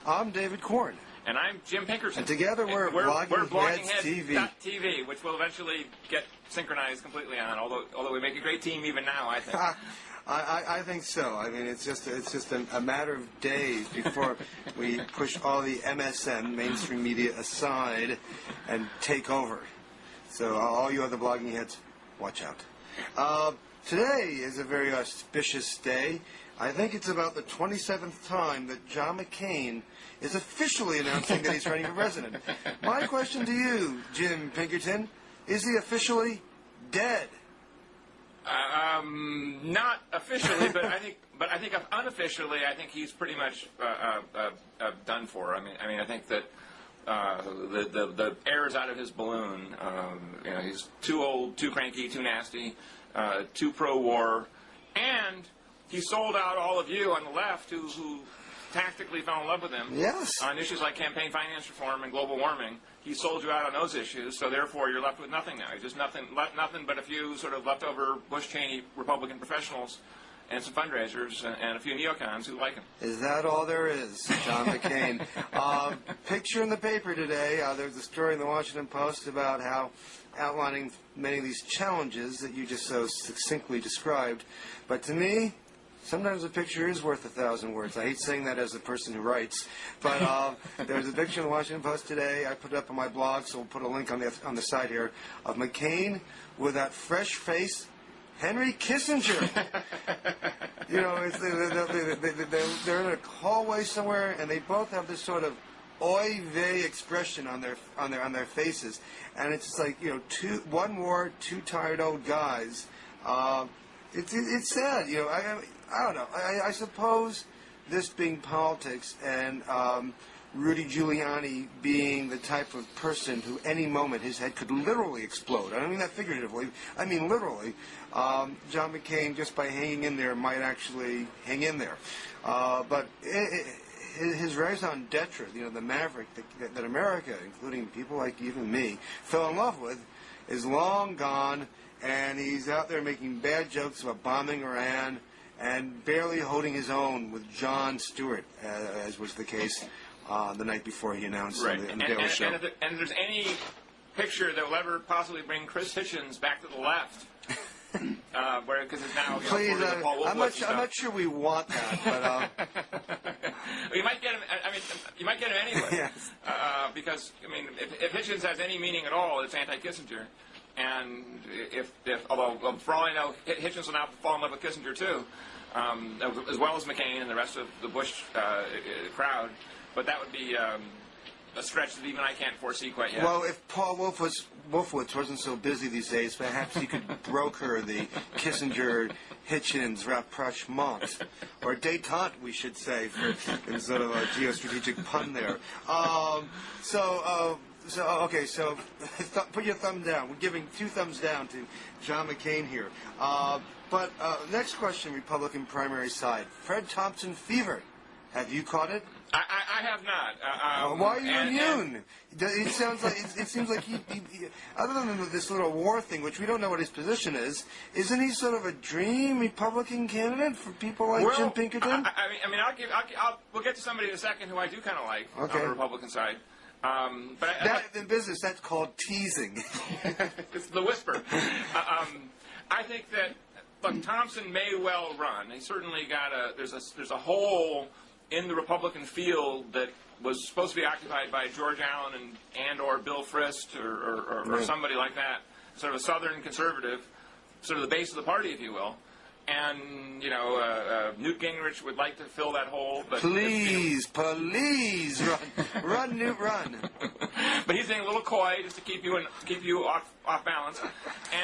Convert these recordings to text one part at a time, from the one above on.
I'm David Korn. And I'm Jim Pinkerton. And together we're BloggingHeads.tv, which will eventually get synchronized completely on, although we make a great team even now, I think. I think so. I mean, it's just a matter of days before we push all the MSM, mainstream media, aside and take over. So all you other blogging heads, watch out. Today is a very auspicious day. I think it's about the 27th time that John McCain is officially announcing that he's running for president. My question to you, Jim Pinkerton, is he officially dead? Not officially, but I think unofficially, I think he's pretty much done for. I mean, I think that the air is out of his balloon. He's too old, too cranky, too nasty, too pro-war, and he sold out all of you on the left who tactically fell in love with him. Yes. On issues like campaign finance reform and global warming. He sold you out on those issues, so therefore you're left with nothing now. Just nothing but a few sort of leftover Bush-Cheney Republican professionals and some fundraisers and a few neocons who like him. Is that all there is, John McCain? Picture in the paper today, there's a story in the Washington Post about how outlining many of these challenges that you just so succinctly described. But to me, sometimes a picture is worth 1,000 words. I hate saying that as a person who writes, but there's a picture in the Washington Post today. I put it up on my blog, so we'll put a link on the side here, of McCain with that fresh face, Henry Kissinger. They're in a hallway somewhere, and they both have this sort of oy vey expression on their faces, and it's just like one more two tired old guys. It's sad, I don't know. I suppose this being politics and Rudy Giuliani being the type of person who any moment his head could literally explode. I don't mean that figuratively. I mean literally. John McCain, just by hanging in there, might actually hang in there. But his raison d'etre, the maverick that America, including people like even me, fell in love with, is long gone, and he's out there making bad jokes about bombing Iran and barely holding his own with Jon Stewart, as was the case the night before he announced on the Daily Show. And if there's any picture that will ever possibly bring Chris Hitchens back to the left, because it's now please, I'm not sure we want that, but you might get him. I mean, you might get him anyway. Yes. Because if Hitchens has any meaning at all, it's anti-Kissinger. And although for all I know, Hitchens will now fall in love with Kissinger too, as well as McCain and the rest of the Bush crowd. But that would be a stretch that even I can't foresee quite yet. Well, if Paul Wolfowitz wasn't so busy these days, perhaps he could broker the Kissinger-Hitchens rapprochement, or détente, we should say, in sort of a geostrategic pun there. Okay, so put your thumb down. We're giving 2 thumbs down to John McCain here. But next question, Republican primary side. Fred Thompson fever. Have you caught it? I have not. Why are you immune? It seems like he, other than this little war thing, which we don't know what his position is, isn't he sort of a dream Republican candidate for people like Jim Pinkerton? We'll get to somebody in a second who I do kind of like on the Republican side. In business, that's called teasing. It's the whisper. I think that Thompson may well run. He certainly got there's a hole in the Republican field that was supposed to be occupied by George Allen and or Bill Frist or somebody like that, sort of a Southern conservative, sort of the base of the party, if you will. And, Newt Gingrich would like to fill that hole. But please, run, Newt, run. But he's being a little coy just to keep you off balance.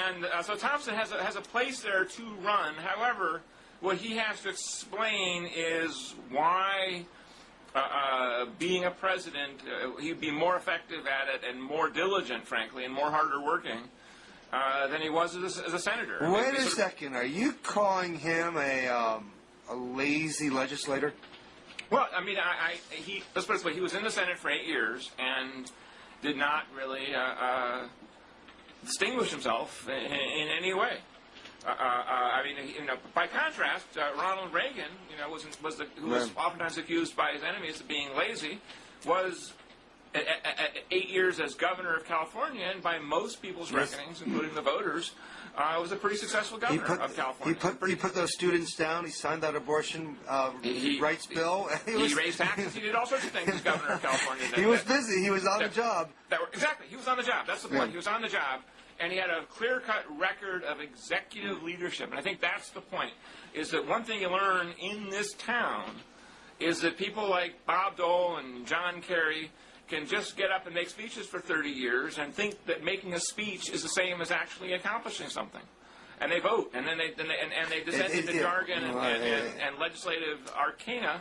And so Thompson has a place there to run. However, what he has to explain is why, being a president, he'd be more effective at it and more diligent, frankly, and more harder working than he was as a senator. Wait a second. Are you calling him a lazy legislator? Well, let's put it this way. He was in the Senate for 8 years and did not really distinguish himself in any way. I mean, by contrast, Ronald Reagan, who was oftentimes accused by his enemies of being lazy, was 8 years as governor of California, and by most people's reckonings, including the voters, was a pretty successful governor of California. He put those students down. He signed that abortion rights bill. He raised taxes. He did all sorts of things as governor of California. He was busy. He was on the job. Exactly. He was on the job. That's the point. He was on the job. And he had a clear-cut record of executive leadership. And I think that's the point, is that one thing you learn in this town is that people like Bob Dole and John Kerry can just get up and make speeches for 30 years and think that making a speech is the same as actually accomplishing something. And they vote, and then they descend into jargon and legislative arcana.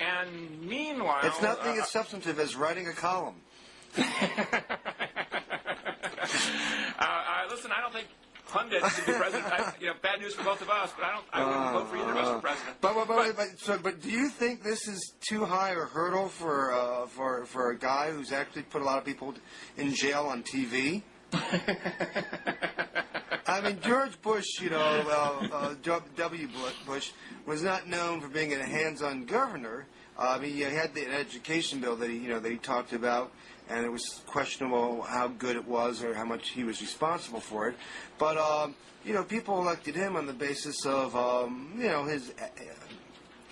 And meanwhile... It's nothing as substantive as writing a column. Listen, I don't think pundits should be president. Bad news for both of us, but I wouldn't vote for either of us for president. But do you think this is too high a hurdle for a guy who's actually put a lot of people in jail on TV? I mean, George Bush, W. Bush, was not known for being a hands-on governor. He had the education bill that he talked about, and it was questionable how good it was or how much he was responsible for it. But people elected him on the basis of his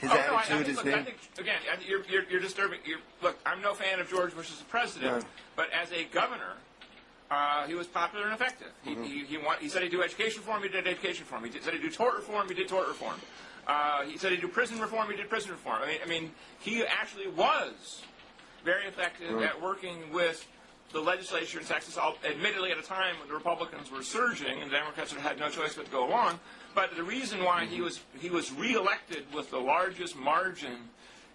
attitude, his name. I think again, you're disturbing. Look, I'm no fan of George Bush as a president, but as a governor, he was popular and effective. He said he'd do education reform. He did education reform. He said he'd do tort reform. He did tort reform. He said he'd do prison reform. He did prison reform. I mean, he actually was very effective at working with the legislature in Texas, admittedly at a time when the Republicans were surging and the Democrats had no choice but to go along. But the reason why he was reelected with the largest margin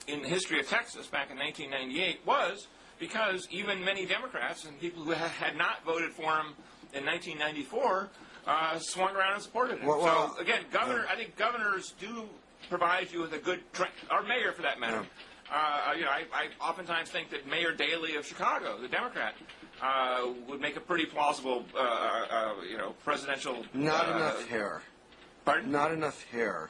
in the history of Texas back in 1998 was because even many Democrats and people who had not voted for him in 1994 swung around and supported him. So again, I think governors do provide you with a good, or mayor for that matter. I oftentimes think that Mayor Daley of Chicago, the Democrat, would make a pretty plausible, presidential. Not enough hair. Pardon? Not enough hair.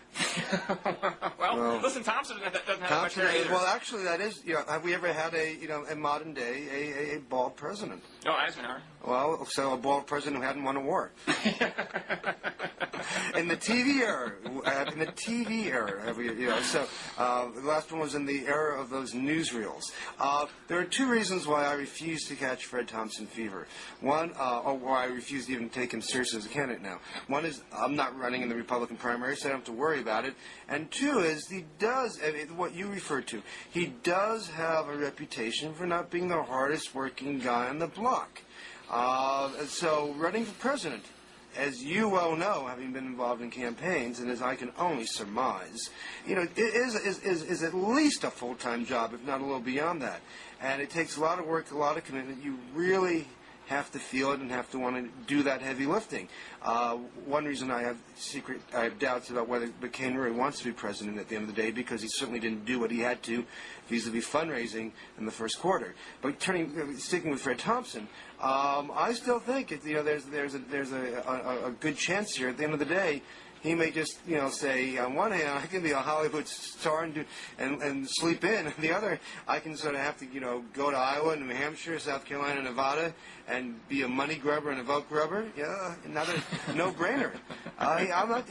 well, listen, Thompson doesn't have much hair either. Well, actually, that is. Have we ever had a modern day a bald president? No, Eisenhower. Well, so a bald president who hadn't won a war. In the TV era, the last one was in the era of those newsreels. There are two reasons why I refuse to catch Fred Thompson fever. One, or why I refuse to even take him seriously as a candidate now. One is I'm not running in the Republican primary, so I don't have to worry about it. And two is he does, what you referred to, he does have a reputation for not being the hardest working guy on the block. So running for president, as you well know, having been involved in campaigns, and as I can only surmise, it is at least a full-time job, if not a little beyond that. And it takes a lot of work, a lot of commitment. You really have to feel it and have to want to do that heavy lifting. One reason I have doubts about whether McCain really wants to be president at the end of the day, because he certainly didn't do what he had to vis-a-vis fundraising in the first quarter. But sticking with Fred Thompson, I still think there's a good chance here. At the end of the day, he may just say, on one hand, I can be a Hollywood star and sleep in. On the other, I can sort of have to go to Iowa, New Hampshire, South Carolina, Nevada, and be a money grubber and a vote grubber. Yeah, another no-brainer. I'm not.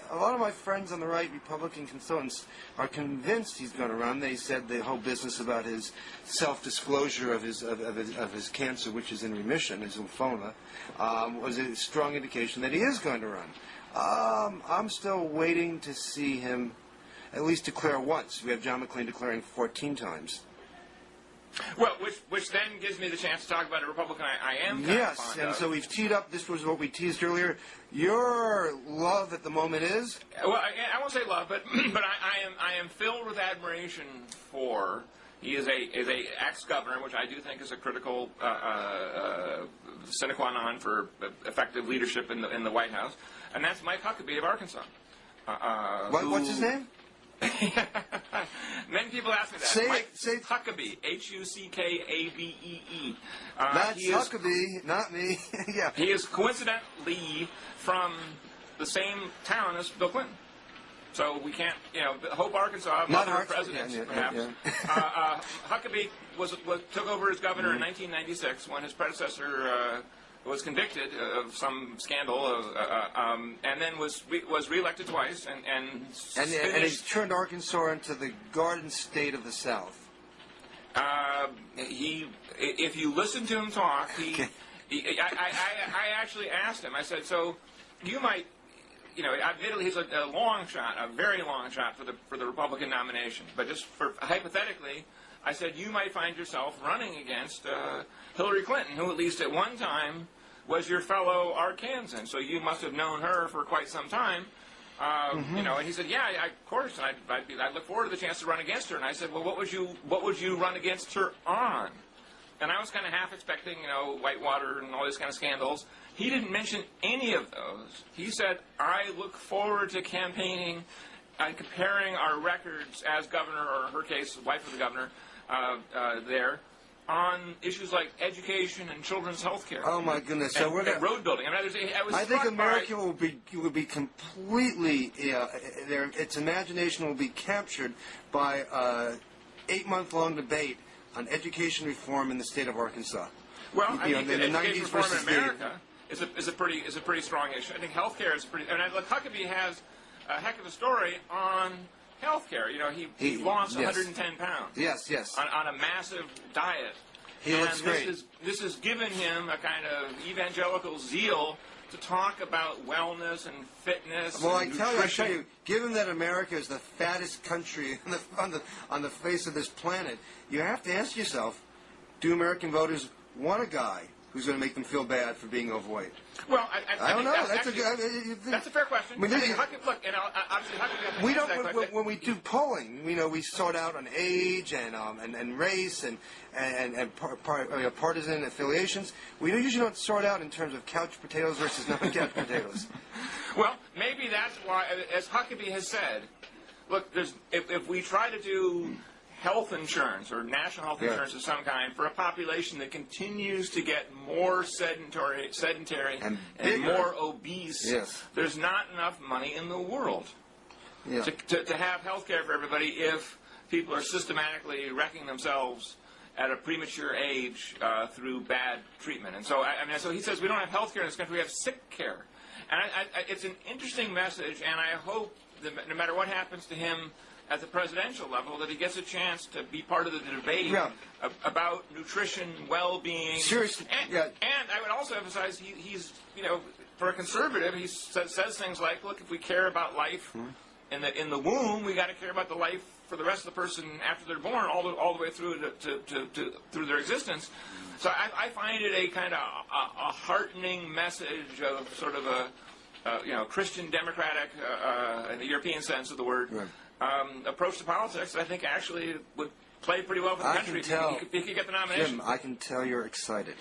A lot of my friends on the right, Republican consultants, are convinced he's going to run. They said the whole business about his self-disclosure of his cancer, which is in remission, his lymphoma, was a strong indication that he is going to run. I'm still waiting to see him at least declare once. We have John McCain declaring 14 times. Well, which then gives me the chance to talk about a Republican I am kind yes, of fond and of. so we've teed up. This was what we teased earlier. Your love at the moment is? Well, I won't say love, but I am filled with admiration for. He is a ex-governor, which I do think is a critical sine qua non for effective leadership in the White House, and that's Mike Huckabee of Arkansas. What's his name? Many people ask me that. Say Huckabee, Huckabee. That's Huckabee, not me. Yeah. He is coincidentally from the same town as Bill Clinton. So we can't, Hope, Arkansas, mother of presidents, perhaps. Huckabee took over as governor in 1996 when his predecessor was convicted of some scandal, and then was reelected twice, and he's turned Arkansas into the Garden State of the South. If you listen to him talk, I actually asked him. I said, so you might. Admittedly, he's a long shot, a very long shot for the Republican nomination. But just hypothetically, I said you might find yourself running against Hillary Clinton, who at least at one time was your fellow Arkansan. So you must have known her for quite some time. And he said, yeah, of course. And I'd look forward to the chance to run against her. And I said, well, what would you run against her on? And I was kind of half expecting, Whitewater and all these kind of scandals. He didn't mention any of those. He said, I look forward to campaigning and comparing our records as governor, or in her case, wife of the governor, there, on issues like education and children's health care. Oh, my goodness. And, and road building. I think America will be completely, its imagination will be captured by 8-month-long debate on education reform in the state of Arkansas. Well, I think that education reform in America is a pretty strong issue. I think healthcare is pretty. And look, Huckabee has a heck of a story on healthcare. He lost 110 pounds. Yes. On a massive diet. He looks great. This has given him a kind of evangelical zeal to talk about wellness and fitness. Well, and I tell you, given that America is the fattest country on the face of this planet, you have to ask yourself, do American voters want a guy who's going to make them feel bad for being overweight? Well, I don't know. That's a fair question. Obviously, Huckabee we don't. When we do polling, we sort out on age and race and partisan affiliations. We usually don't sort out in terms of couch potatoes versus non-couch potatoes. Well, maybe that's why, as Huckabee has said, look, if we try to do health insurance or national health insurance of some kind for a population that continues to get more sedentary and more obese, there's not enough money in the world to have health care for everybody if people are systematically wrecking themselves at a premature age through bad treatment. And so, so he says we don't have health care in this country, we have sick care. And it's an interesting message, and I hope that no matter what happens to him at the presidential level, that he gets a chance to be part of the debate about nutrition, well-being. Seriously. And I would also emphasize he's for a conservative, he says things like, look, if we care about life in the womb, we got to care about the life for the rest of the person after they're born, all the way through through their existence. So I find it a kind of a heartening message of sort of a Christian democratic, in the European sense of the word, approach to politics that I think actually would play pretty well for the country if he could get the nomination. Jim, I can tell you're excited.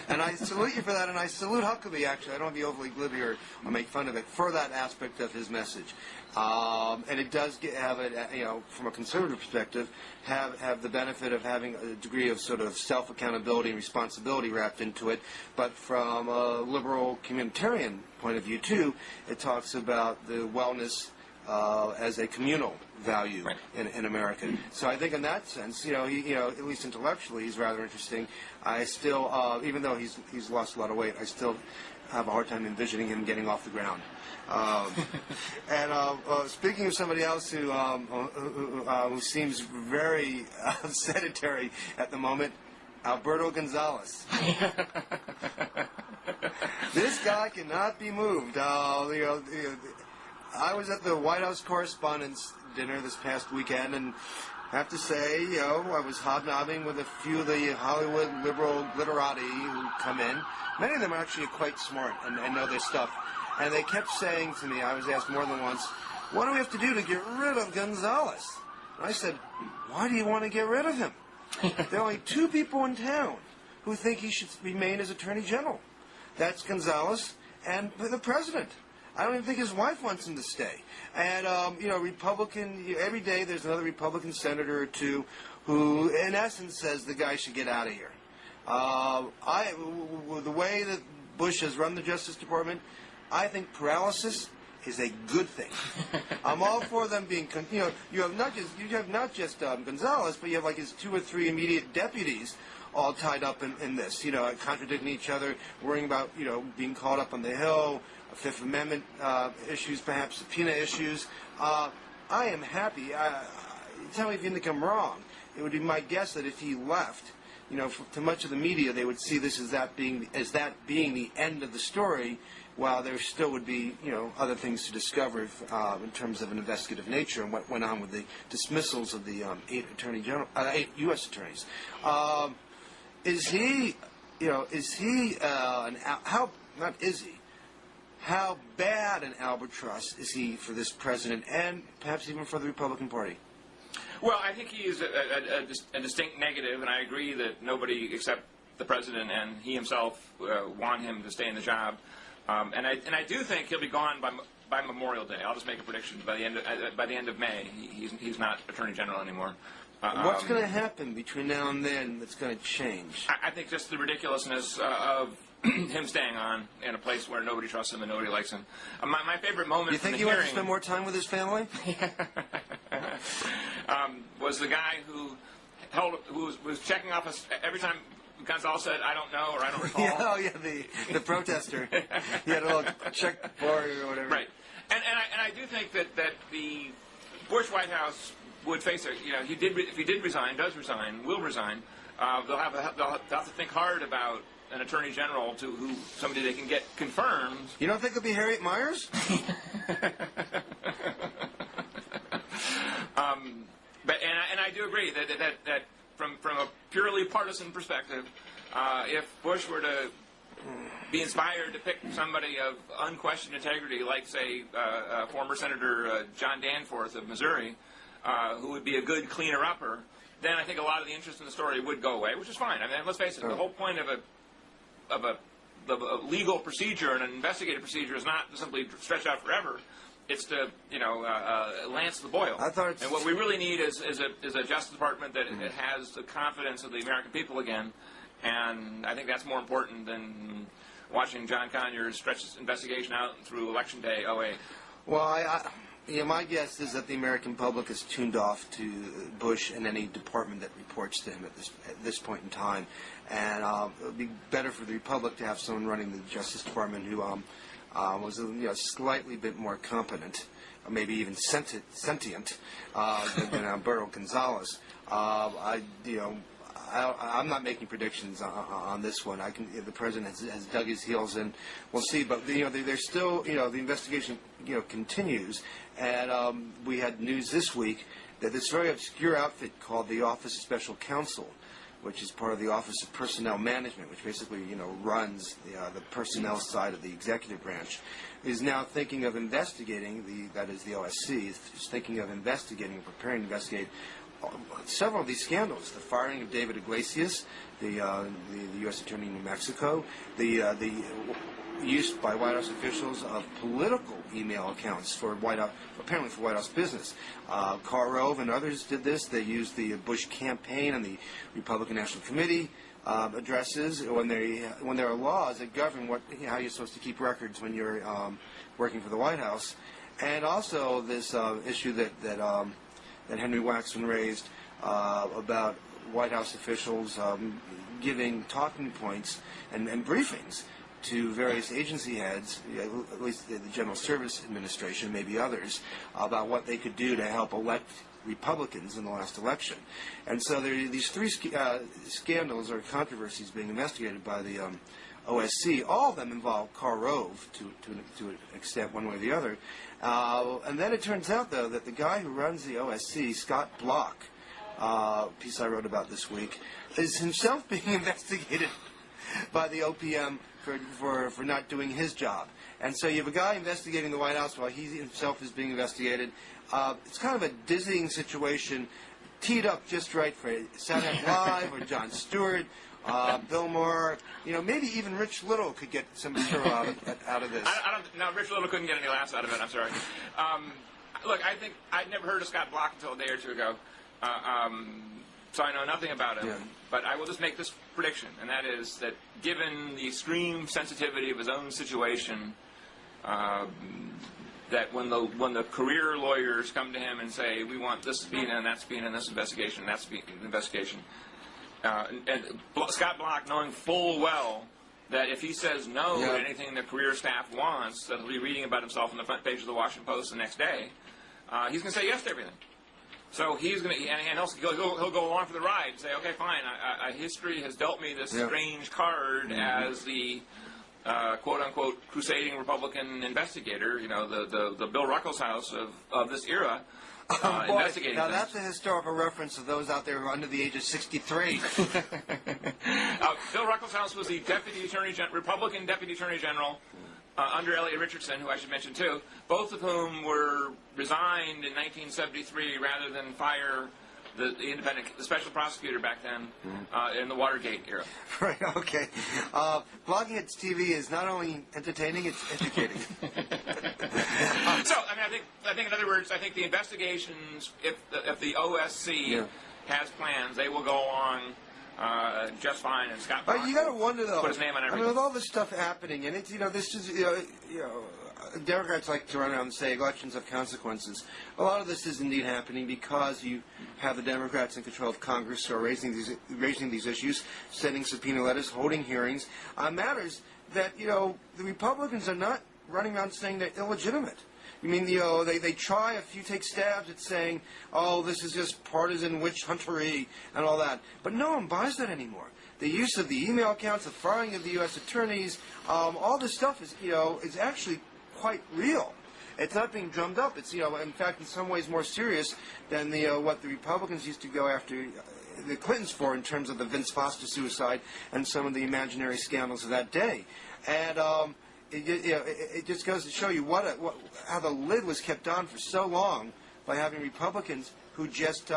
And I salute you for that, and I salute Huckabee, actually. I don't want to be overly glibby or make fun of it, for that aspect of his message. And it does have it, from a conservative perspective, have the benefit of having a degree of sort of self-accountability and responsibility wrapped into it. But from a liberal communitarian point of view, too, it talks about the wellness as a communal value in America. So I think in that sense, at least intellectually, he's rather interesting. I still, even though he's lost a lot of weight, I still have a hard time envisioning him getting off the ground. And speaking of somebody else who seems very sedentary at the moment, Alberto Gonzales. This guy cannot be moved. I was at the White House Correspondents' Dinner this past weekend, and I have to say, I was hobnobbing with a few of the Hollywood liberal glitterati who come in. Many of them are actually quite smart and know their stuff. And they kept saying to me, I was asked more than once, what do we have to do to get rid of Gonzales? And I said, why do you want to get rid of him? There are only two people in town who think he should remain as Attorney General. That's Gonzales and the President. I don't even think his wife wants him to stay. And, Republican, every day there's another Republican senator or two who, in essence, says the guy should get out of here. The way that Bush has run the Justice Department, I think paralysis is a good thing. I'm all for them being, you have not just Gonzales, but you have like his 2 or 3 immediate deputies all tied up in this, contradicting each other, worrying about, being caught up on the Hill, Fifth Amendment issues, perhaps subpoena issues. I am happy. Tell me if you think I'm wrong. It would be my guess that if he left, to much of the media, they would see this as that being the end of the story, while there still would be, other things to discover in terms of an investigative nature and what went on with the dismissals of the 8 U.S. attorneys. How bad an albatross is he for this president and perhaps even for the Republican Party? Well, I think he is a distinct negative, and I agree that nobody except the president and he himself want him to stay in the job. And I do think he'll be gone by Memorial Day. I'll just make a prediction by the end of May. He's not Attorney General anymore. What's going to happen between now and then that's going to change? I think just the ridiculousness of him staying on in a place where nobody trusts him and nobody likes him. My favorite moment. You think he wants to spend more time with his family? Was the guy who was checking off every time Gonzales said, "I don't know" or "I don't recall." The protester. He had a little checkboard or whatever. Right, and I do think that the Bush White House would face if he did will resign. They'll have to think hard about an attorney general somebody they can get confirmed. You don't think it'll be Harriet Miers? But I do agree that from a purely partisan perspective, if Bush were to be inspired to pick somebody of unquestioned integrity, like say former Senator John Danforth of Missouri, who would be a good cleaner-upper, then I think a lot of the interest in the story would go away, which is fine. I mean, let's face it, the whole point of a legal procedure and an investigative procedure is not to simply stretch out forever. It's to, lance the boil. And what we really need is a Justice Department that has the confidence of the American people again. And I think that's more important than watching John Conyers stretch his investigation out through Election Day 08. Well, my guess is that the American public is tuned off to Bush and any department that reports to him at this point in time. And it would be better for the Republic to have someone running the Justice Department who was slightly bit more competent, or maybe even sentient than Alberto Gonzales. I'm not making predictions on this one. The president has dug his heels in. We'll see, but there's still the investigation continues, and we had news this week that this very obscure outfit called the Office of Special Counsel, which is part of the Office of Personnel Management, which basically runs the personnel side of the executive branch, is now thinking of investigating the OSC is thinking of investigating and preparing to investigate several of these scandals: the firing of David Iglesias, the U.S. Attorney in New Mexico, the use by White House officials of political email accounts for apparently for White House business. Karl Rove and others did this. They used the Bush campaign and the Republican National Committee addresses when there are laws that govern how you're supposed to keep records when you're working for the White House, and also this issue that Henry Waxman raised about White House officials giving talking points and briefings to various agency heads, at least the General Service Administration, maybe others, about what they could do to help elect Republicans in the last election. And so there are these 3 scandals or controversies being investigated by the OSC. All of them involve Karl Rove to an extent, one way or the other. And then it turns out, though, that the guy who runs the OSC, Scott Bloch, piece I wrote about this week, is himself being investigated by the OPM for not doing his job. And so you have a guy investigating the White House while he himself is being investigated. It's kind of a dizzying situation, teed up just right for Saturday Night Live or Jon Stewart, Bill Maher. Maybe even Rich Little could get some material out of this. No, Rich Little couldn't get any laughs out of it. I'm sorry. Look, I think I'd never heard of Scott Bloch until a day or two ago. So I know nothing about him. Yeah. But I will just make this prediction, and that is that given the extreme sensitivity of his own situation, that when the career lawyers come to him and say, we want this subpoena and that subpoena and this investigation and that investigation, and Scott Bloch, knowing full well that if he says no to anything the career staff wants, that he'll be reading about himself on the front page of the Washington Post the next day, he's going to say yes to everything. So he's going to, and also he'll go along for the ride and say, okay, fine, history has dealt me this strange card as the quote-unquote crusading Republican investigator, the Bill Ruckelshaus of this era, investigating now things. That's a historical reference to those out there who are under the age of 63. Bill Ruckelshaus was the Republican Deputy Attorney General under Elliot Richardson, who I should mention too, both of whom were resigned in 1973 rather than fire the special prosecutor back then in the Watergate era. Right, okay. Blogging at TV is not only entertaining, it's educating. So, I think in other words, I think the investigations, if the OSC has plans, they will go along just fine, and Scott Bloch you got to wonder though. Put his name on everything. With all this stuff happening, and it's this is Democrats like to run around and say elections have consequences. A lot of this is indeed happening because you have the Democrats in control of Congress who are raising these issues, sending subpoena letters, holding hearings on matters that the Republicans are not running around saying they're illegitimate. I mean, they try take stabs at saying, oh, this is just partisan witch huntery and all that. But no one buys that anymore. The use of the email accounts, the firing of the U.S. attorneys, all this stuff is actually quite real. It's not being drummed up. It's, in fact, in some ways more serious than what the Republicans used to go after the Clintons for in terms of the Vince Foster suicide and some of the imaginary scandals of that day. And it just goes to show you how the lid was kept on for so long by having Republicans who just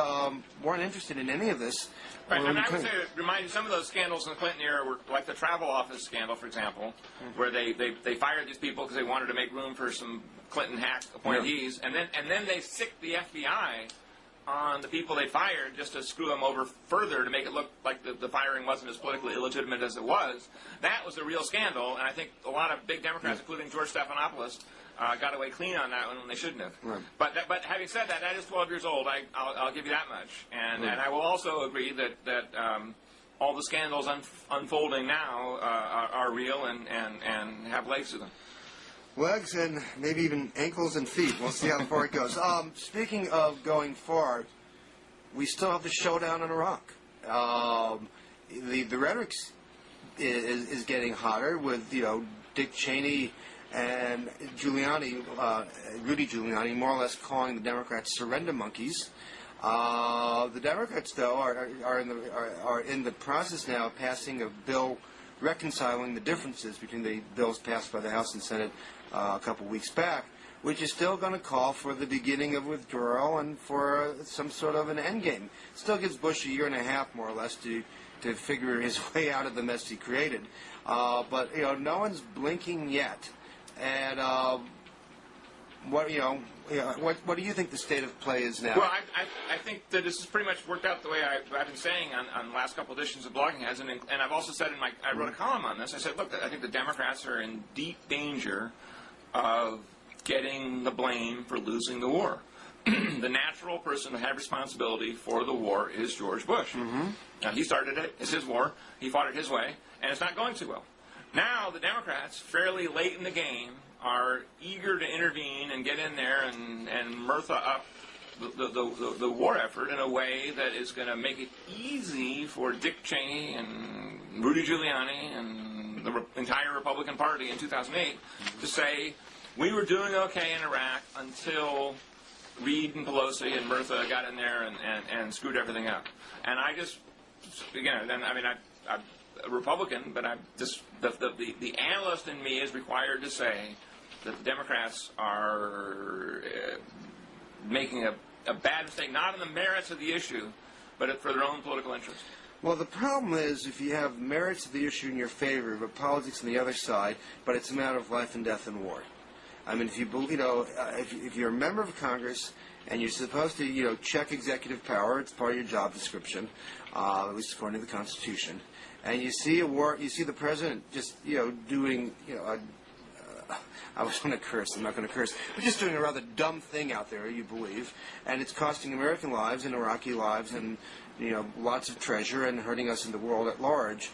weren't interested in any of this. Right, and I would say, remind you, some of those scandals in the Clinton era were like the travel office scandal, for example, where they fired these people because they wanted to make room for some Clinton hack appointees, and then they sicked the FBI on the people they fired just to screw them over further to make it look like the firing wasn't as politically illegitimate as it was. That was a real scandal, and I think a lot of big Democrats, including George Stephanopoulos, got away clean on that one when they shouldn't have. Right. But having said that, that is 12 years old. I'll give you that much. And I will also agree that all the scandals unfolding now are real and have legs to them. Legs and maybe even ankles and feet. We'll see how far it goes. Speaking of going far, we still have the showdown in Iraq. The rhetoric is getting hotter with Dick Cheney and Giuliani, Rudy Giuliani, more or less calling the Democrats surrender monkeys. The Democrats, though, are in the process now of passing a bill reconciling the differences between the bills passed by the House and Senate a couple weeks back, which is still going to call for the beginning of withdrawal and for some sort of an endgame. Still gives Bush a year and a half, more or less, to figure his way out of the mess he created. But no one's blinking yet. And what do you think the state of play is now? Well, I think that this has pretty much worked out the way I've been saying on the last couple editions of Blogging Has, and I've also said I wrote a column on this. I said, look, I think the Democrats are in deep danger of getting the blame for losing the war. The natural person to have responsibility for the war is George Bush. Now, he started it. It's his war. He fought it his way, and it's not going too well. Now, the Democrats, fairly late in the game, are eager to intervene and get in there and Murtha up the war effort in a way that is going to make it easy for Dick Cheney and Rudy Giuliani and the entire Republican Party in 2008 to say, we were doing okay in Iraq until Reid and Pelosi and Murtha got in there and screwed everything up. And I just, again, I'm a Republican, but the analyst in me is required to say that the Democrats are making a bad mistake, not in the merits of the issue, but for their own political interest. Well, the problem is if you have merits of the issue in your favor, but politics on the other side, but it's a matter of life and death and war. I mean, if you're a member of Congress and you're supposed to, check executive power, it's part of your job description, at least according to the Constitution. And you see a war, you see the president just, doing, I was going to curse. I'm not going to curse. We're just doing a rather dumb thing out there, you believe, and it's costing American lives and Iraqi lives and lots of treasure and hurting us in the world at large.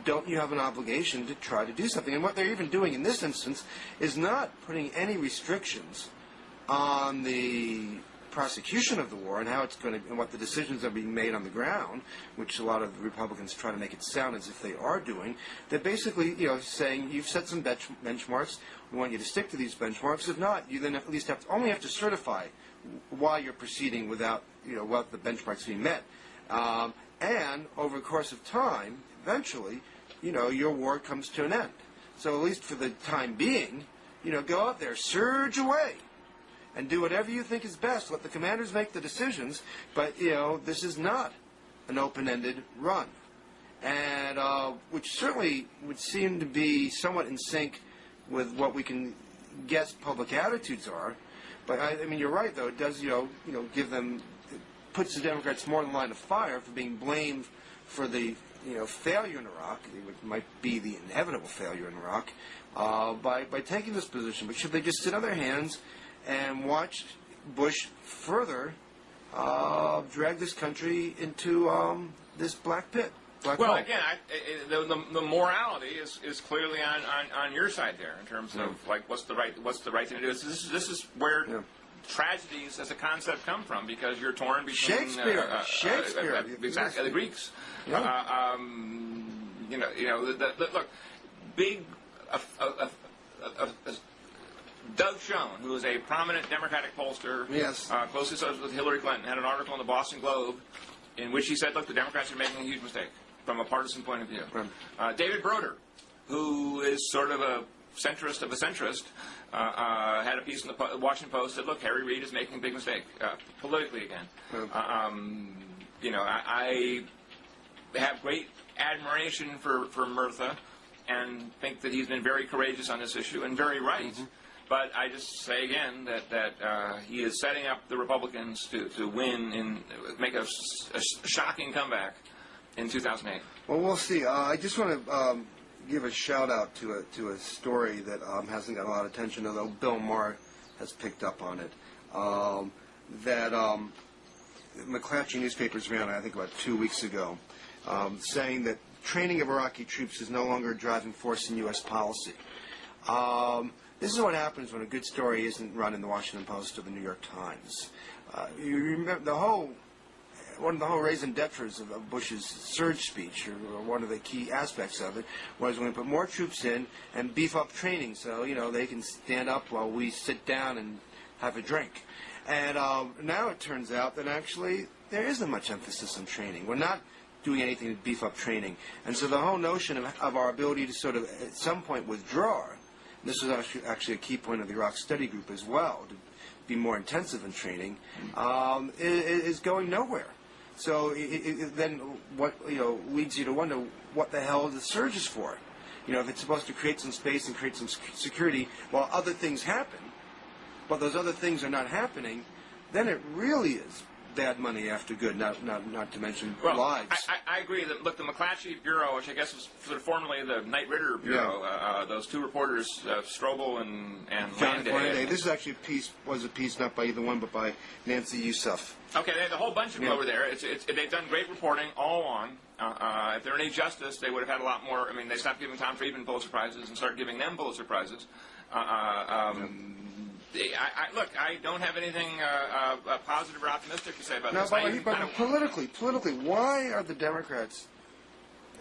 Don't you have an obligation to try to do something? And what they're even doing in this instance is not putting any restrictions on the prosecution of the war and how it's going to and what the decisions are being made on the ground, which a lot of the Republicans try to make it sound as if they are doing. They're basically, saying you've set some benchmarks. We want you to stick to these benchmarks. If not, you then at least only have to certify why you're proceeding without what the benchmarks being met. And over the course of time, eventually, your war comes to an end. So at least for the time being, go out there, surge away, and do whatever you think is best. Let the commanders make the decisions, but, this is not an open-ended run. And which certainly would seem to be somewhat in sync with what we can guess public attitudes are. But, I mean, you're right, though. It does, give them, it puts the Democrats more in line of fire for being blamed for the, failure in Iraq. It might be the inevitable failure in Iraq by taking this position. But should they just sit on their hands and watch Bush further drag this country into this black pit? Well, again, the morality is clearly on your side there in terms of what's the right thing to do. This is where tragedies as a concept come from, because you're torn between Shakespeare, exactly, the Greeks. Yeah. Look, big. Doug Schoen, who is a prominent Democratic pollster, closely associated with Hillary Clinton, had an article in the Boston Globe in which he said, look, the Democrats are making a huge mistake from a partisan point of view. Right. David Broder, who is sort of a centrist of a centrist, had a piece in the Washington Post that, look, Harry Reid is making a big mistake, politically again. I have great admiration for Murtha and think that he's been very courageous on this issue and very right. Mm-hmm. But I just say again that he is setting up the Republicans to win and make a shocking comeback in 2008. Well, we'll see. I just want to give a shout out to a story that hasn't got a lot of attention, although Bill Maher has picked up on it. That McClatchy newspapers ran, I think, about 2 weeks ago, saying that training of Iraqi troops is no longer a driving force in U.S. policy. This is what happens when a good story isn't run in the Washington Post or the New York Times. You remember one of the whole raison d'etres of Bush's surge speech, or one of the key aspects of it, was we're going to put more troops in and beef up training so, they can stand up while we sit down and have a drink. And now it turns out that actually there isn't much emphasis on training. We're not doing anything to beef up training. And so the whole notion of our ability to sort of at some point withdraw, this was actually a key point of the Iraq Study Group as well, to be more intensive in training, is going nowhere. So then what leads you to wonder what the hell the surge is for. If it's supposed to create some space and create some security while other things happen, but those other things are not happening, then it really is bad money after good, not to mention lives. I agree that, look, the McClatchy Bureau, which I guess was sort of formerly the Knight Ridder Bureau, those two reporters, Strobel and Landay. This is actually was a piece not by either one, but by Nancy Youssef. Okay, they had a whole bunch of them over there. They've done great reporting all along. If they're any justice, they would have had a lot more. I mean, they stopped giving Tom Friedman Pulitzer Prizes and started giving them Pulitzer Prizes. Look, I don't have anything positive or optimistic to say about this. But politically, why are the Democrats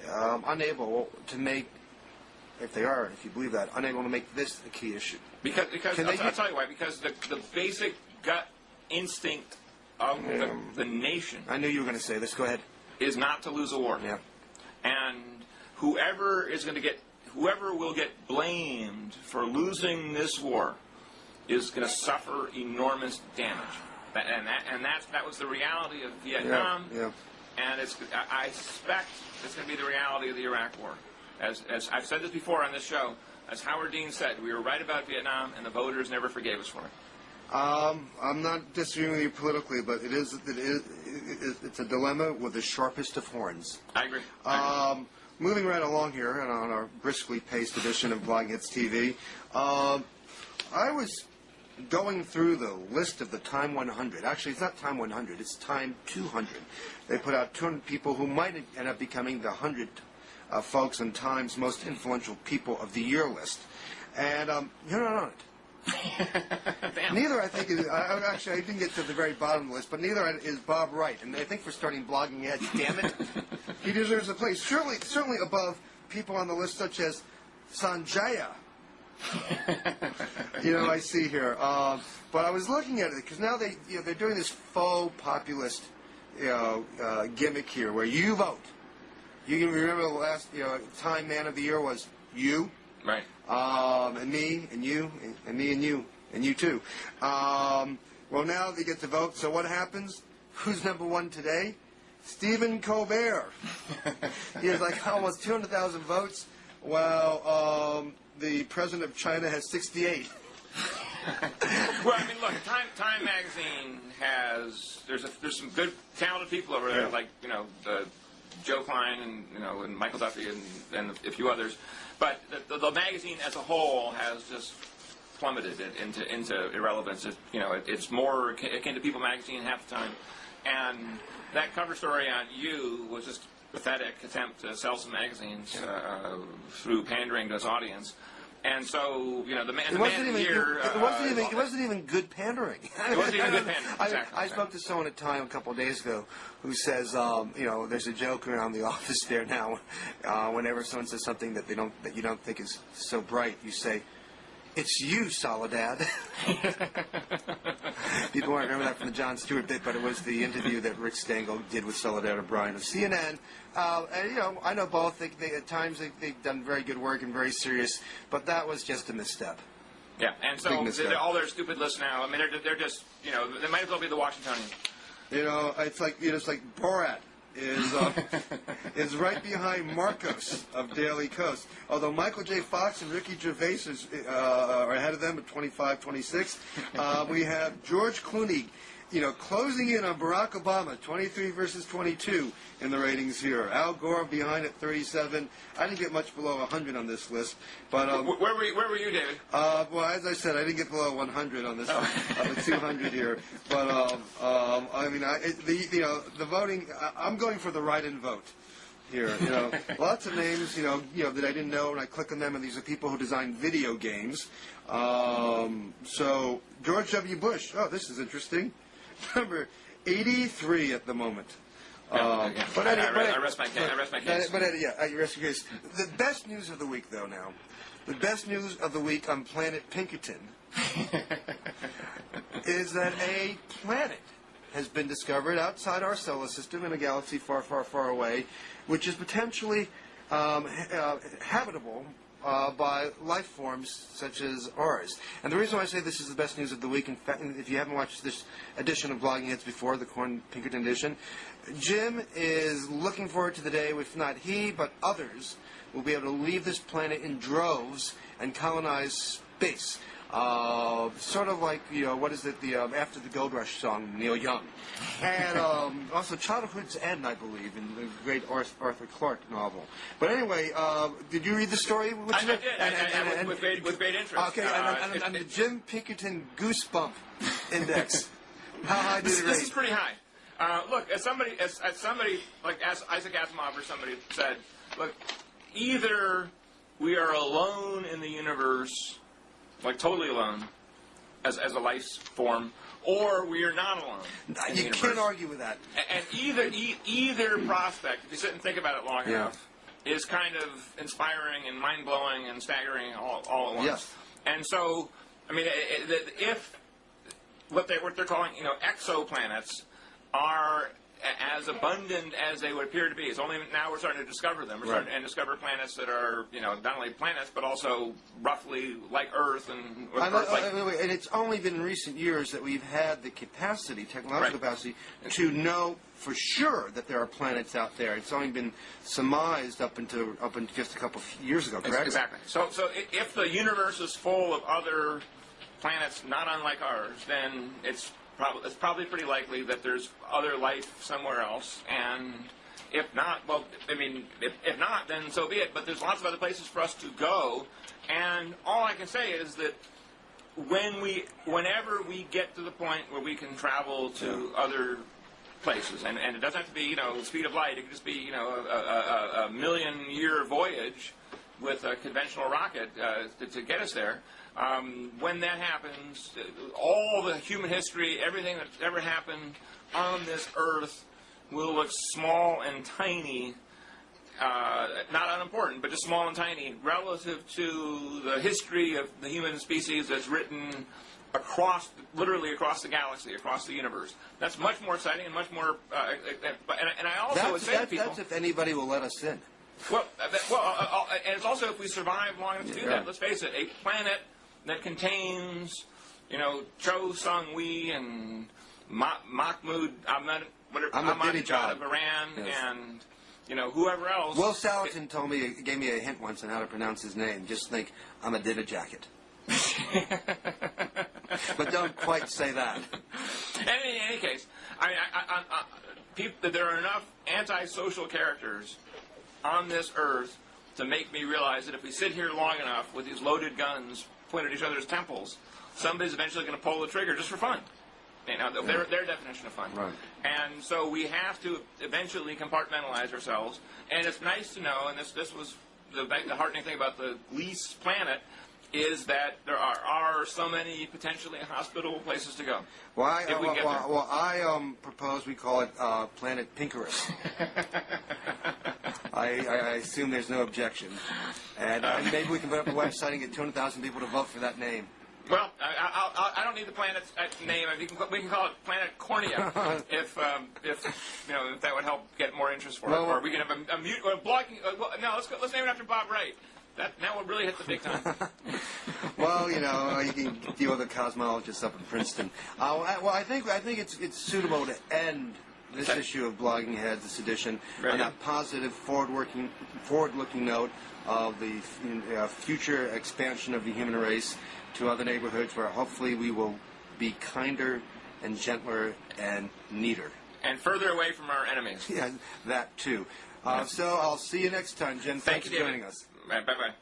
unable to make, if you believe that, unable to make this the key issue? Because I'll tell you why. Because the basic gut instinct of the nation. I knew you were going to say this. Go ahead. Is not to lose a war. Yeah. And whoever will get blamed for losing this war is going to suffer enormous damage, and that was the reality of Vietnam, and I suspect it's going to be the reality of the Iraq War. As I've said this before on this show, as Howard Dean said, we were right about Vietnam, and the voters never forgave us for it. I'm not disagreeing with you politically, but it's a dilemma with the sharpest of horns. I agree. moving right along here and on our briskly paced edition of Blogging Hits TV, I was going through the list of the Time 100. Actually, it's not Time 100, it's Time 200. They put out 200 people who might end up becoming the 100 folks on Time's most influential people of the year list. And you're not on it. Neither, I think, is... actually, I didn't get to the very bottom of the list, but neither is Bob Wright. And I think for starting Blogging Heads, damn it, he deserves a place. Certainly above people on the list such as Sanjaya. I see here. But I was looking at it because now they're doing this faux populist gimmick here, where you vote. You can remember the last Time Man of the Year was you, right? And me, and you, and me, and you, and you too. Well, now they get to vote. So what happens? Who's number one today? Stephen Colbert. He has like almost 200,000 votes. While the president of China has 68. Well, I mean, look, Time magazine has there's some good, talented people over there, like Joe Klein and Michael Duffy and a few others. But the magazine as a whole has just plummeted into irrelevance. It's more akin to People magazine half the time, and that cover story on You was just a pathetic attempt to sell some magazines through pandering to its audience. And so, the man of the year... It wasn't even good pandering. It wasn't even good pandering, exactly. I spoke to someone at Time a couple of days ago who says, there's a joke around the office there now. Whenever someone says something that you don't think is so bright, you say, "It's you, Soledad." People won't remember that from the Jon Stewart bit, but it was the interview that Rick Stengel did with Soledad O'Brien of CNN. And, I know both. At times they've done very good work and very serious, but that was just a misstep. Yeah, and so all their stupid lists now, I mean, they're just, they might as well be the Washingtonians. It's like Borat is right behind Marcos of Daily Kos. Although Michael J. Fox and Ricky Gervais are ahead of them at 25-26. We have George Clooney, closing in on Barack Obama, 23 versus 22 in the ratings here. Al Gore behind at 37. I didn't get much below 100 on this list. But where were you, David? Well, as I said, I didn't get below 100 on this on the 200 here. But the voting. I'm going for the write-in vote here. Lots of names. That I didn't know, and I click on them, and these are people who design video games. So George W. Bush. Oh, this is interesting. Number 83 at the moment. I rest my case. You rest your case. The best news of the week, though, now. The best news of the week on planet Pinkerton is that a planet has been discovered outside our solar system in a galaxy far, far, far away, which is potentially habitable by life forms such as ours. And the reason why I say this is the best news of the week, in fact, if you haven't watched this edition of Blogging Heads before, the Corn Pinkerton edition, Jim is looking forward to the day, if not he, but others, will be able to leave this planet in droves and colonize space. Sort of like, what is it, After the Gold Rush song, Neil Young. And also Childhood's End, I believe, in the great Arthur Clarke novel. But anyway, did you read the story? I did, and with great interest. Okay, and the Jim Pinkerton Goosebump Index. How high did it rate? This is pretty high. Look, as somebody like Isaac Asimov or somebody said, look, either we are alone in the universe, like totally alone, as a life form, or we are not alone. You can't argue with that. And either prospect, if you sit and think about it long enough, is kind of inspiring and mind blowing and staggering all at once. Yes. And so, I mean, if what they're calling exoplanets are as abundant as they would appear to be. It's only now we're starting to discover them. We're starting to discover planets that are, not only planets, but also roughly like Earth and and it's only been in recent years that we've had the capacity, technological capacity, to know for sure that there are planets out there. It's only been surmised up until just a couple of years ago, correct? Exactly. So if the universe is full of other planets not unlike ours, then it's probably pretty likely that there's other life somewhere else, and If not, well, I mean, if not, then so be it. But there's lots of other places for us to go, and all I can say is that whenever we get to the point where we can travel to other places, and it doesn't have to be, the speed of light. It could just be, a million-year voyage with a conventional rocket to get us there. When that happens, all the human history, everything that's ever happened on this Earth will look small and tiny, not unimportant, but just small and tiny, relative to the history of the human species that's written literally across the galaxy, across the universe. That's much more exciting and much more. And I also would say to people, that's if anybody will let us in. Well, and it's also if we survive long enough to do that. Let's face it, a planet that contains, Cho Sung-wi and Mahmoud Ahmadinejad of Iran, and whoever else. Will Salatin gave me a hint once on how to pronounce his name. Just think, Ahmadinejad. But don't quite say that. In any case, there are enough antisocial characters on this Earth to make me realize that if we sit here long enough with these loaded guns pointed at each other's temples, somebody's eventually going to pull the trigger just for fun. Their definition of fun. Right. And so we have to eventually compartmentalize ourselves. And it's nice to know, and this was the heartening thing about the lease planet, is that there are so many potentially hospitable places to go. Well, I propose we call it Planet Pinkerton. I assume there's no objection. And maybe we can put up a website and get 200,000 people to vote for that name. Well, I don't need the planet's name. We can call it Planet Cornea if that would help get more interest for it. Or we can have a blogging. Let's name it after Bob Wright. Now we'll really hit the big time. Well, you can deal with the cosmologists up in Princeton. I think it's suitable to end this issue of Blogging Heads, this edition, on that positive, forward-looking note of the future expansion of the human race to other neighborhoods where hopefully we will be kinder and gentler and neater. And further away from our enemies. Yeah, that too. So I'll see you next time, Jen. Thanks for joining us. Bye-bye.